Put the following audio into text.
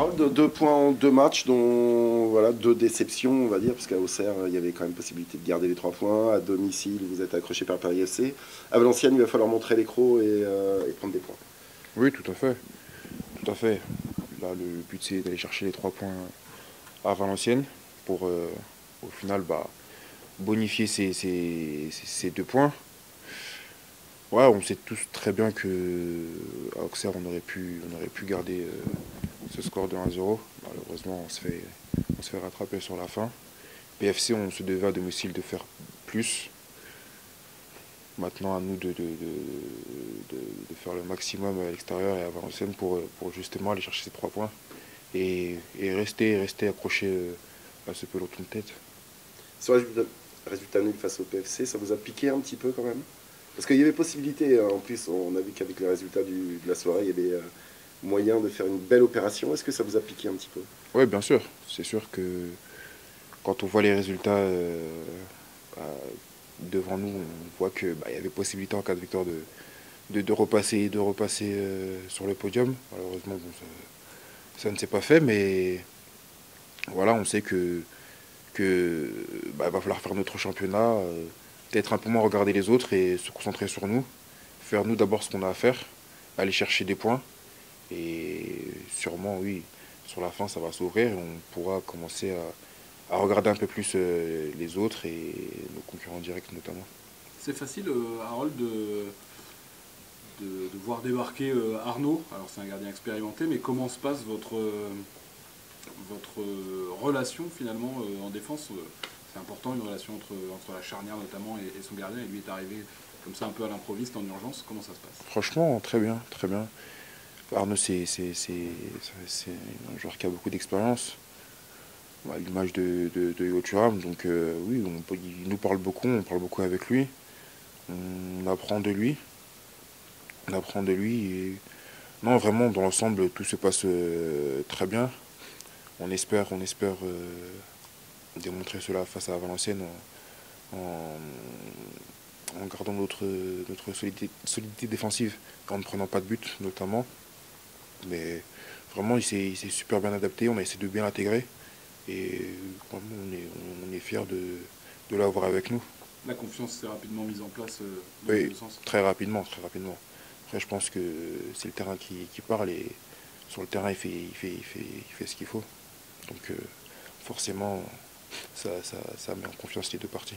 Harold, 2 points en 2 matchs, dont voilà, 2 déceptions, on va dire, parce qu'à Auxerre, il y avait quand même possibilité de garder les 3 points. À domicile, vous êtes accroché par Paris FC. À Valenciennes, il va falloir montrer les crocs et prendre des points. Oui, tout à fait. Tout à fait. Là, le but, c'est d'aller chercher les 3 points à Valenciennes pour, au final, bonifier ces 2 points. Ouais, on sait tous très bien que à Auxerre, on aurait pu garder ce score de 1-0. Malheureusement, on se fait rattraper sur la fin. PFC, on se devait à domicile de faire plus. Maintenant, à nous de faire le maximum à l'extérieur et à Valenciennes pour justement aller chercher ces 3 points et rester accroché à ce peloton de tête. Ce résultat nul face au PFC, ça vous a piqué un petit peu quand même? Parce qu'il y avait possibilité, en plus, on a vu qu'avec les résultats de la soirée, il y avait moyen de faire une belle opération. Est-ce que ça vous a piqué un petit peu? Oui, bien sûr. C'est sûr que quand on voit les résultats euh, devant nous, on voit que il y avait possibilité en cas de victoire de repasser sur le podium. Malheureusement, bon, ça ne s'est pas fait, mais voilà, on sait que va falloir faire notre championnat, peut-être un peu moins regarder les autres et se concentrer sur nous, faire nous d'abord ce qu'on a à faire, aller chercher des points et sûrement oui, sur la fin ça va s'ouvrir et on pourra commencer à regarder un peu plus les autres et nos concurrents directs notamment. C'est facile, Harold, de voir débarquer Arnaud. Alors c'est un gardien expérimenté, mais comment se passe votre relation finalement en défense? C'est important une relation entre la charnière notamment et son gardien. Et lui est arrivé comme ça un peu à l'improviste en urgence. Comment ça se passe? Franchement, très bien, très bien. Arnaud, c'est un joueur qui a beaucoup d'expérience, à l'image de Hugo Thuram. Donc oui, il nous parle beaucoup, on parle beaucoup avec lui. On apprend de lui. On apprend de lui. Et non, vraiment, dans l'ensemble, tout se passe très bien. On espère démontrer cela face à Valenciennes en, en gardant notre solidité défensive, en ne prenant pas de but notamment. Mais vraiment, il s'est super bien adapté, on a essayé de bien l'intégrer. Et vraiment, on est fiers de l'avoir avec nous. La confiance s'est rapidement mise en place dans les Oui, deux sens. très rapidement, très rapidement. Après, je pense que c'est le terrain qui parle et sur le terrain, il fait ce qu'il faut. Donc, forcément, ça met en confiance les deux parties.